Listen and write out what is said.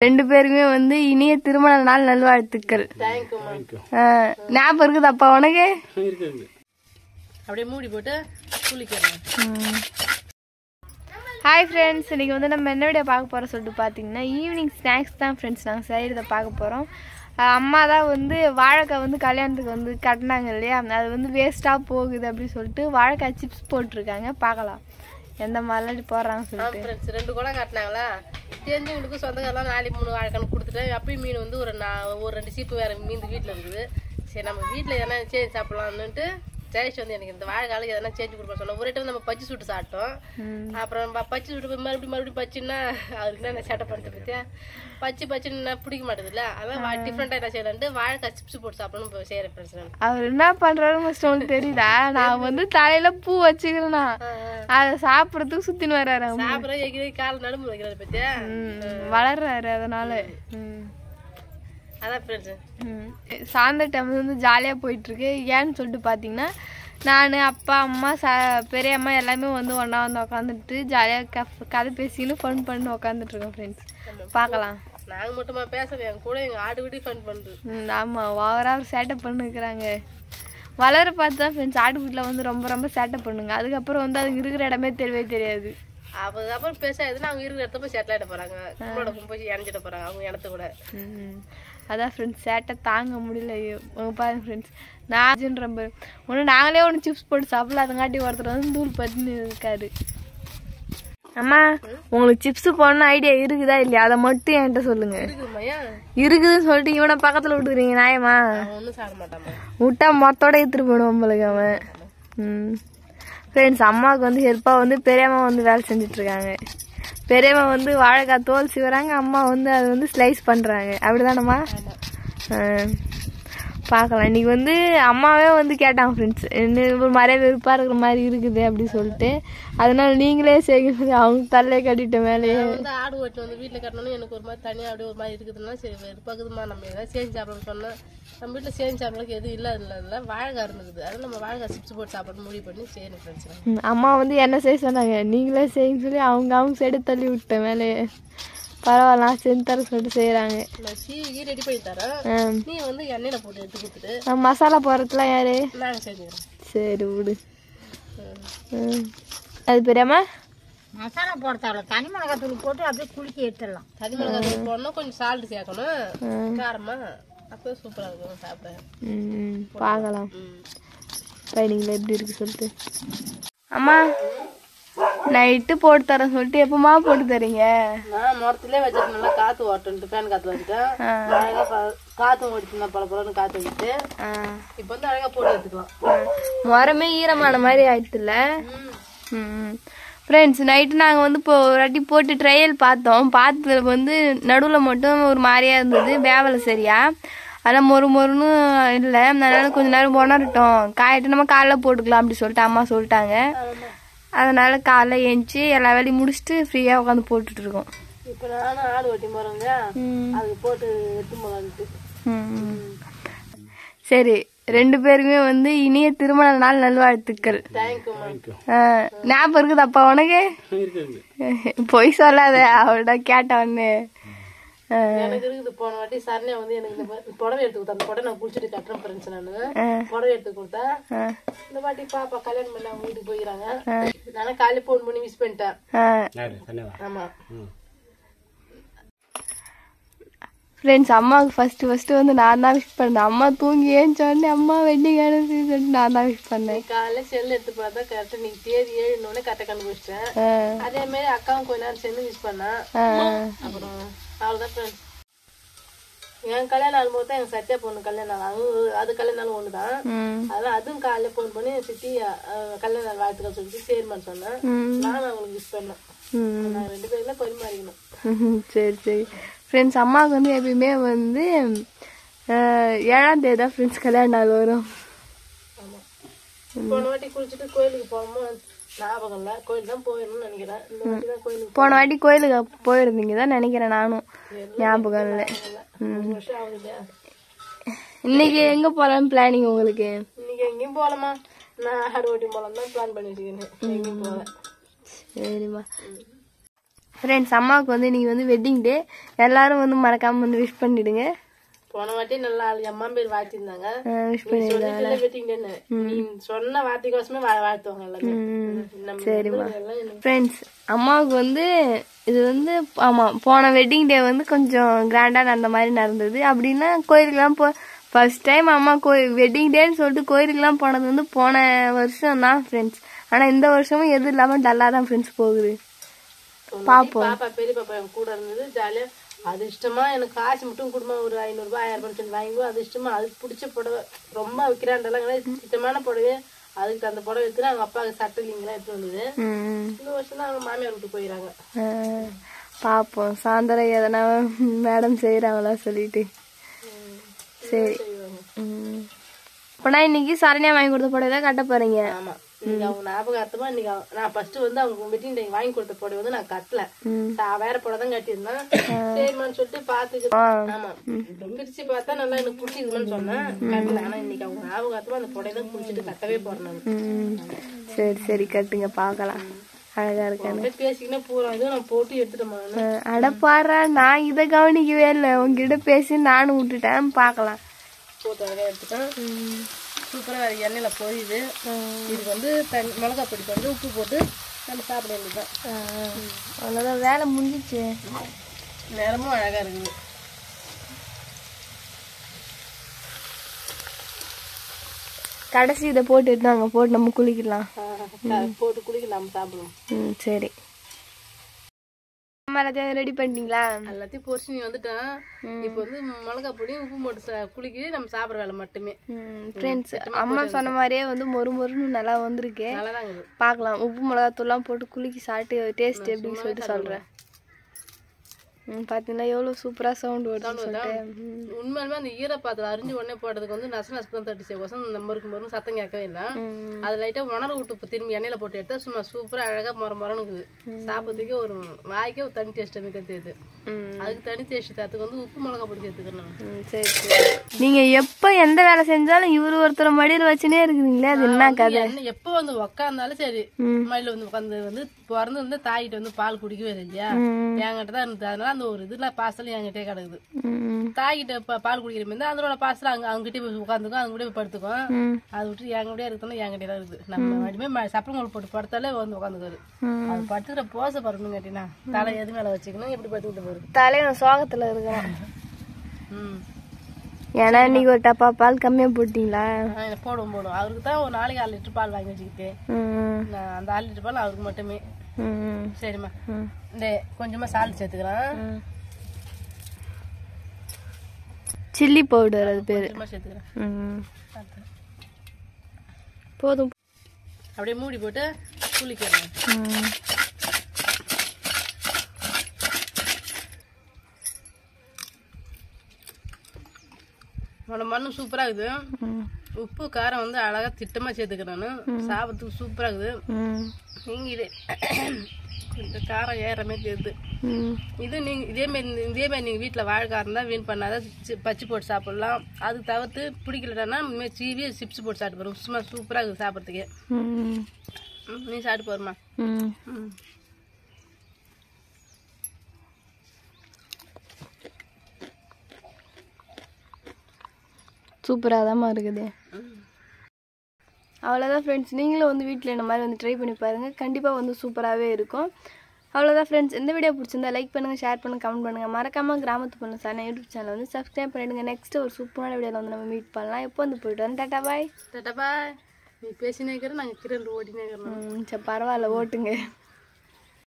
ரெண்டு பேருமே வந்து இனிய திருமண நாள் நல்வாழ்த்துக்கள். ஞாபகம் இருக்குது அப்பா உனக்கு? அப்படியே மூடி போட்டு குளிக்கிறேன். ஹாய் ஃப்ரெண்ட்ஸ், இன்றைக்கி வந்து நம்ம என்ன வீடியோ பார்க்க போகிறோம் சொல்லிட்டு பார்த்தீங்கன்னா ஈவினிங் ஸ்நாக்ஸ் தான் ஃப்ரெண்ட்ஸ் நாங்கள் செய்கிறத பார்க்க போகிறோம். அம்மா தான் வந்து வாழைக்காய் வந்து கல்யாணத்துக்கு வந்து கட்டினாங்க இல்லையா, அது வந்து வேஸ்ட்டாக போகுது அப்படின்னு சொல்லிட்டு வாழைக்காய் சிப்ஸ் போட்டிருக்காங்க. பார்க்கலாம் எந்த மாதிரிலாம் போடுறாங்கன்னு சொல்லிட்டு. ஃப்ரெண்ட்ஸ் 2 கூட காட்டினாங்களா, தெரிஞ்சவங்களுக்கு சொந்தக்காரெல்லாம் 4-3 வாழைக்காய் கொடுத்துட்டேன். அப்பயும் மீன் வந்து ஒரு 2 சீப்பு வேறு மீன் வீட்டில் இருக்குது. சரி நம்ம வீட்டில் எதனா சேஞ்ச் சாப்பிட்லான்னுட்டு ஜெயேஷ் வந்து எனக்கு இந்த வாழைக்காலுக்கு எதனா சேஞ்ச் கொடுப்பேன் சொன்னோம். ஒரு டைம் நம்ம பச்சை சுட்டு சாப்பிட்டோம். அப்புறம் பச்சை சுட்டு மறுபடியும் பச்சுன்னா அவருக்கு தான் நான் சேட்டை பண்ணிட்டு பற்றியா பச்சுன்னா பிடிக்க மாட்டேதுல்ல, அதான் டிஃப்ரெண்டாக என்ன செய்யலான்ட்டு வாழைக்காய் சிப்ஸ் போட்டு சாப்பிடணும் செய்யறேன் ஃப்ரெண்ட்ஸ். அவர் என்ன பண்றாரு உங்களுக்கு தெரியுதா? நான் வந்து தலையில பூ வச்சுக்கிறேன்னா அதை சாப்பிடறதுக்கு சுத்தின்னு வர்றாரு. சாப்பிட்ற எங்கே கால் நடும்பு வைக்கிறாரு பத்தியா, வளர்றாரு. அதனால அதான் ஃப்ரெண்ட்ஸு சாயந்தர டைம் வந்து ஜாலியாக போயிட்டுருக்கு. ஏன்னு சொல்லிட்டு பார்த்தீங்கன்னா நான் அப்பா அம்மா பெரியம்மா எல்லாமே வந்து ஒன்றா வந்து உட்காந்துட்டு ஜாலியாக கதை பேசின்னு ஃபன் பண்ணி உட்காந்துட்ருக்கோம் ஃப்ரெண்ட்ஸ். பார்க்கலாம். நாங்கள் மட்டுமா பேசுறது, என் கூட எங்கள் ஆடு விட்டு ஃபன் பண்ணுறது. ஆமாம், ஓவராக சேட்டை பண்ணிக்கிறாங்க. வளர பார்த்து தான் ஃப்ரெண்ட்ஸ் ஆட்டுக்குட்டில் வந்து ரொம்ப ரொம்ப சேட்டை பண்ணுங்க. அதுக்கப்புறம் வந்து அதுக்கு இருக்கிற இடமே தெரியவே தெரியாது. அதுக்கப்புறம் பேசாதுன்னா அவங்க இருக்கிற இடத்த போய் செட்டில் ஆகிட போகிறாங்க, உங்களோட போய் இணைஞ்சிட போகிறாங்க அவங்க இடத்த கூட. அதான் ஃப்ரெண்ட்ஸ் சேட்டை தாங்க முடியல. பாருங்க ஃப்ரெண்ட்ஸ், நான் ரொம்ப நாங்களே ஒன்று சிப்ஸ் போட்டு சாப்பிடல, அதுங்காட்டி ஒருத்தர் வந்து தூள் பட்டுன்னு இருக்காரு. அம்மா உங்களுக்கு சிப்ஸ் போடணும் ஐடியா இருக்குதா இல்லையா, அதை மட்டும் என்கிட்ட சொல்லுங்க. இருக்குதுன்னு சொல்லிட்டு இவனை பக்கத்துல விட்டுக்கிறீங்க நியாயமா? விட்டா மொத்தோட எடுத்துட்டு போயிடுவோம் உங்களுக்கு அவன். ஃப்ரெண்ட்ஸ் அம்மாவுக்கு வந்து ஹெல்ப்பாக வந்து பெரியம்மா வந்து வேலை செஞ்சுட்டு இருக்காங்க. பெரியம்மா வந்து வாழைக்காய் தோல் சீவுறாங்க, அம்மா வந்து அது வந்து ஸ்லைஸ் பண்ணுறாங்க. அப்படிதானம்மா? பார்க்கலாம். இன்றைக்கி வந்து அம்மாவே வந்து கேட்டாங்க ஃப்ரெண்ட்ஸ், என்ன ஒரு மாதிரியே வெறுப்பாக இருக்கிற மாதிரி இருக்குது அப்படின்னு சொல்லிட்டு, அதனால நீங்களே செய்யுங்க அவங்க தள்ளையே கட்டிட்ட மேலேயே. வந்து ஆடு ஓட்டு வந்து வீட்டில் கட்டணும்னு எனக்கு ஒரு மாதிரி தனியாக அப்படியே ஒரு மாதிரி இருக்குதுன்னா சரி வெறுப்பாக்குதுமா, நம்ம ஏதாவது சேஞ்ச் சாப்பிடணும்னு சொன்னால் நம்ம வீட்டில் சேஞ்ச் சாப்பிட்றதுக்கு எதுவும் இல்லை வாழைக்காய் இருந்துக்குது, அதனால நம்ம வாழைக்காய் சிப்ஸ் போட்டு சாப்பிட முடிவு பண்ணி செய்யணும் ஃப்ரெண்ட்ஸ். அம்மா வந்து என்ன செய்ய சொன்னாங்க, நீங்களே செய்யுன்னு சொல்லி அவங்க சைடு தள்ளி விட்டேன் மேலேயே. பரவாயில்ல செஞ்சு தர சொல்லிட்டு செய்யறாங்க. நான் சீவி ரெடி பண்ணி தரேன், நீ வந்து எண்ணெயில போட்டு எடுத்து கொடுத்துட்டு. மசாலா போடுறதுலாம் யாரு? நாங்கள் செஞ்சுக்கிறோம். சரி விடு. அது பெரியம்மா மசாலா போட தேவை, தனி மிளகாய் தூள் போட்டு அப்படியே குலுக்கி எடுத்துடலாம். தனி மிளகாய் தூள் போடணும், கொஞ்சம் சால்ட் சேர்க்கணும் காரமா, அப்போ சூப்பராக இருக்கும் சாப்பிட. பார்க்கலாம் ட்ரைனிங்ல எப்படி இருக்கு சொல்லிட்டு. அம்மா நைட்டு போட்டு தரேன் சொல்லிட்டு எப்பமா போட்டு தரீங்க? நான் மரத்துலேயே வச்சுட்டு நல்லா காற்று ஓட்டுன்ட்டு ஃபேன் காற்று வச்சுட்டேன், அழகாக காற்று ஓடிச்சுன்னா பல காற்று வச்சுட்டு இப்போ வந்து அழகாக போட்டு எடுத்துக்கலாம். மரமே ஈரமான மாதிரி ஆயிடுச்சுல்ல ஃப்ரெண்ட்ஸ். நைட்டு நாங்கள் வந்து இப்போ ஒரு வாட்டி போட்டு ட்ரையல் பார்த்ததுல வந்து நடுவில் மட்டும் ஒரு மாதிரியாக இருந்தது, வேவலை சரியா. அதெல்லாம் மொறுன்னு இல்லை, அதனால கொஞ்சம் நேரம் உணரட்டும், காயிட்டு நம்ம காலைல போட்டுக்கலாம் அப்படி சொல்லிட்டு அம்மா சொல்லிட்டாங்க. அதனால காலைல ஏஞ்சி எல்லா வேலையும் முடிச்சுட்டு ஃப்ரீயாக உட்காந்து போட்டுட்டு இருக்கோம். இப்போ நானும் ஆடு ஓட்டி போகிறோங்க, அது போட்டு எடுத்து போகலான்ட்டு. சரி, ரெண்டு பேருமே வந்து இனிய திருமண நாள் நல்வாழ்த்துக்கள். ஞாபகம் இருக்குது அப்பா உனக்கு? பொய் சொல்லாத, அவள்கிட்ட கேட்டவன்னு. எனக்கு இருக்குது. போன வாட்டி சரணியா வந்து எனக்கு இந்த புடவை எடுத்து கொடுத்தா, அந்த புடவை நான் குளிச்சுட்டு கட்டுறேன் ஃப்ரெண்ட்ஸ். நான் புடவை எடுத்து கொடுத்தா, இந்த வாட்டி பாப்பா கல்யாணம் பண்ணி அவங்க வீட்டுக்கு போயிடறாங்க. நானும் காலையில் ஃபோன் பண்ணி மிஸ் பண்ணிட்டேன். ஆமா ஃப்ரெண்ட்ஸ், அம்மாவுக்கு ஃபர்ஸ்ட் வந்து நான் தான் விஷ் பண்ணேன். அம்மா தூங்கி ஏஞ்சோடனே அம்மா வெட்டிங் சொல்லிட்டு நான் தான் விஷ் பண்ணேன். காலையில செல் எடுத்து பார்த்தா கரெக்டாக நீங்க தேதி 7 கரெக்டாக கண்டுபிடிச்சிட்டேன். அதே மாதிரி அக்காவும் கொஞ்ச நேரம் சேர்ந்து விஷ் பண்ணா. அப்புறம் அவ்வளோதான் ஃப்ரெண்ட்ஸ். என் கல்யாணம் நாள் போது தான் எங்க சத்யா பொண்ணு கல்யாணம் நாள், அது கல்யாண நாள் ஒண்ணுதான். அதெல்லாம் அதுவும் காலையில போன் பண்ணி சித்தி கல்யாண நாள் வாழ்த்துக்கள் சொல்லிட்டு சரிமான்னு சொன்னேன். நானும் அவங்களுக்கு விஷ் பண்ணேன். நான் 2 பேருமே பரிமாறிக்கணும். சரி ஃப்ரெண்ட்ஸ். அம்மாவுக்கு வந்து எப்பயுமே வந்து 7ஆம் தேதி தான் ஃப்ரெண்ட்ஸ் கல்யாண நாள் வரும். ஆமா, போன வாட்டி குளிச்சுட்டு கோயிலுக்கு போகும்போது ஞாபகம் இல்லை, கோயில் தான் போயிடணும்னு நினைக்கிறேன். இந்த வாட்டி தான் கோயிலுக்கு. போன வாட்டி கோயிலுக்கு போயிருந்தீங்க தான் நினைக்கிறேன், நானும் ஞாபகம் இல்லை. இன்னைக்கு எங்க போலான்னு பிளானிங் உங்களுக்கு? இன்னைக்கு எங்கேயும் போகலாமா, நான் ஆடு ஓட்டி போலாம் தான் பிளான் பண்ணி வச்சுக்கிறேன். எங்கேயும் போகல. சரிம்மா. ஃப்ரெண்ட்ஸ் அம்மாவுக்கு வந்து இன்னைக்கு வந்து வெட்டிங் டே. எல்லாரும் வந்து மறக்காம வந்து விஷ் பண்ணிடுங்க. போன வாட்டி நல்லா அம்மா பேர் வாழ்த்திருந்தாங்க. விஷ் பண்ணிடுங்க. வெட்டிங் டேன்னு நீ சொன்ன வார்த்தைக்கோசமே வாழ்த்துவாங்க எல்லாரும். சரிம்மா. ஃப்ரெண்ட்ஸ் அம்மாவுக்கு வந்து இது வந்து ஆமாம் போன வெட்டிங் டே வந்து கொஞ்சம் கிராண்டாக நடந்த மாதிரி நடந்தது. அப்படின்னா கோயிலுக்குலாம் ஃபர்ஸ்ட் டைம் அம்மா வெட்டிங் டேன்னு சொல்லிட்டு கோயிலுக்குலாம் போனது வந்து போன வருஷம் தான் ஃப்ரெண்ட்ஸ். ஆனால் இந்த வருஷமும் எதுவும் இல்லாமல் டல்லாக தான் ஃப்ரெண்ட்ஸ் போகுது. பாப்போம். பாப்பா பெரிய பாப்பா என் கூட இருந்தது ஜாலியா. அது இஷ்டமா எனக்கு காசு மட்டும் குடும்பம் ஒரு 500 ரூபாய் 1000 ரூபாய் சொல்லி வாங்கிக்கோ. அது இஷ்டமா அதுக்கு பிடிச்ச புடவை ரொம்ப விற்கிறாண்டெல்லாம் சுத்தமான புடவை. அதுக்கு அந்த புடவை எடுத்துட்டு அவங்க அப்பாவுக்கு சட்டை இல்லைங்களா எடுத்து வந்தது. இந்த வருஷம் தான் அவங்க மாமியார் விட்டு போயிடறாங்க. பாப்போம் சாயந்தரம் எதனா மேடம் செய்யறாங்களா சொல்லிட்டு. சரி அப்பனா இன்னைக்கு சரணியா வாங்கி கொடுத்த புடவை தான் கட்ட போறீங்க. ஆமா நீங்க அவங்க ஞாபகார்த்தமா இன்னைக்கு நான் ஃபர்ஸ்ட் வந்து அவங்க வெட்டிங் டே வாங்கி கொடுத்த புடவை வந்து நான் கட்டல. வேற புடவை தான் கட்டியிருந்தேன். சரிமான்னு சொல்லிட்டு பாத்துக்கிட்டேன். ஆமா பிரிச்சு பார்த்தா நல்லா எனக்கு பிடிச்சிருக்குன்னு சொன்னேன். கட்டல. ஆனா இன்னைக்கு அவங்க ஞாபகார்த்தமா அந்த புடவை தான் குடிச்சிட்டு கட்டவே போறேன் நான். சரி சரி கட்டுங்க பாக்கலாம். அழகா இருக்கானு பேசிக்கினே போறோம். இதுவும் நான் போட்டு எடுத்துட்டேன். அடப்பாரா நான் இதை கவனிக்கவே இல்லை. உங்ககிட்ட பேசி நானும் விட்டுட்டேன். பாக்கலாம். போட்டு அழகா எடுத்துட்டேன். சூப்பரா வேற எண்ணெயில போயிடுது. இதுக்கு வந்து மிளகா பொடிக்கு வந்து உப்பு போட்டு நம்ம சாப்பிட வேண்டியதுதான். அவ்வளோதான் வேலை முடிஞ்சிச்சு. நேரமும் அழகா இருக்குது. கடைசி இதை போட்டு எடுத்தாங்க போட்டு நம்ம குளிக்கலாம். போட்டு குளிக்க நம்ம சாப்பிடுவோம். சரி எல்லாத்தையும் ரெடி பண்ணிட்டீங்களா? எல்லாத்தையும் பொரிச்சு நீ வந்துட்டான். இப்போ வந்து மிளகா பொடியும் உப்பு போட்டு குளிக்க நம்ம சாப்பிட்ற வேலை மட்டுமே. ஃப்ரெண்ட்ஸ் அம்மா சொன்ன மாதிரியே வந்து மொறு மொறுன்னு நல்லா வந்திருக்கு. நல்லாதான் பார்க்கலாம். உப்பு மிளகாத்தூள்லாம் போட்டு குளிக்கி சாப்பிட்டு டேஸ்ட் எப்படின்னு சொல்லிட்டு சொல்றேன். பாத்தீங்கன்னா எவ்வளவு சூப்பரா சவுண்ட் வருது. உண்மையுமே அந்த ஈரப்பாத்திரம் அரிஞ்சு உடனே போட்டதுக்கு வந்து நசு தான் தட்டுச்சு. இந்த மறுக்கு மருந்து சத்தம் கேட்கவே இல்லை. அது லைட்டா உணர விட்டு திரும்பி எண்ணெயில போட்டு எடுத்தா சும்மா சூப்பரா அழகா மொரணுக்குது. சாப்பிட்றதுக்கே ஒரு வாய்க்கே ஒரு தனி டேஸ்ட் தெரியுது. அதுக்கு தனி டேஸ்ட் அதுக்கு வந்து உப்பு மிளகா பொடி சேர்த்துக்கணும். சரி சரி. நீங்க எப்ப எந்த வேலை செஞ்சாலும் இவரு ஒருத்தர் மடியில வச்சுனே இருக்குறீங்களே அது என்ன கதை? எப்ப வந்து உக்காந்தாலும் சரி மடியில வந்து உட்காந்து வந்து பிறந்து வந்து தாயிட்ட வந்து பால் குடிக்கவே இல்லையா என்கிட்ட தான் இருந்தது. அதனால அந்த ஒரு இதுல பாசல் என்கிட்டே கிடக்குது. தாய்கிட்ட பால் குடிக்கிற மாதிரி அதனோட பாசல் அவங்ககிட்ட போய் உட்காந்துக்கும் அவங்க கூட படுத்துக்கும். அது விட்டு என்கிட்டே இருக்கணும் என்கிட்ட தான் இருக்குது. நம்ம மறுபடியுமே சப்பரங்கள் போட்டு படுத்தாலே வந்து உட்காந்துக்காரு. அது படுத்துக்கிற போசை பறக்கணும் கேட்டீங்கன்னா தலை எது மேல வச்சுக்கணும் எப்படி படுத்துக்கிட்டு போகுது. தலையில சோகத்துல இருக்கிறான். ஏன்னா இன்னைக்கு ஒரு டப்பா பால் கம்மியா போட்டீங்களா? போடுவோம் அவருக்கு தான் ஒரு நாளைக்கு 1/2 லிட்டர் பால் வாங்கி வச்சுக்கிட்டு அந்த 1/2 லிட்டர் பால் அவருக்கு மட்டுமே. சரிம்மா இந்த கொஞ்சமா சால்ட் சேர்த்துக்கிறேன். சில்லி பவுடர் அது பேரு சேர்த்துக்கிறேன். போதும். அப்படியே மூடி போட்டு குளிக்கிறேன். மண்ணும் சூப்பரா இருக்குது. உப்பு காரம் வந்து அழகா திட்டமா சேர்த்துக்கிறேன்னு சாப்பிட்றதுக்கு சூப்பரா இருக்குது. நீங்க இந்த காரம் ஏற மாதிரி தெரியுது. இது நீங்க இதே மாதிரி நீங்க வீட்டுல வாழைக்காய் இருந்தா வீண் பண்ணாத பச்சை போட்டு சாப்பிடலாம். அது தவிர்த்து பிடிக்கலன்னா சீவி சிப்ஸ் போட்டு சாப்பிட்டு போறோம். சும்மா சூப்பரா இருக்குது சாப்பிட்றதுக்கே. நீ சாப்பிட்டு போறமா? சூப்பராக தான் இருக்குது. அவ்வளோதான் ஃப்ரெண்ட்ஸ். நீங்களும் வந்து வீட்டில் இந்த மாதிரி வந்து ட்ரை பண்ணி பாருங்கள். கண்டிப்பாக வந்து சூப்பராகவே இருக்கும். அவ்வளோதான் ஃப்ரெண்ட்ஸ். இந்த வீடியோ பிடிச்சிருந்தா லைக் பண்ணுங்கள், ஷேர் பண்ணுங்கள், கமெண்ட் பண்ணுங்கள். மறக்காமல் கிராமத்து பொண்ணு சார் யூடியூப் சேனல் வந்து சப்ஸ்கிரைப் பண்ணிவிடுங்க. நெக்ஸ்ட்டு ஒரு சூப்பரான வீடியோவில் வந்து நம்ம மீட் பண்ணலாம். எப்போ வந்து போயிட்டு வரேன். டாட்டா பாய். டாட்டா பாய். நீ பேசினே இருக்கிற நாங்கள் கிரண்டு ஓட்டினே இருக்கிறோம். சரி பரவாயில்ல ஓட்டுங்க.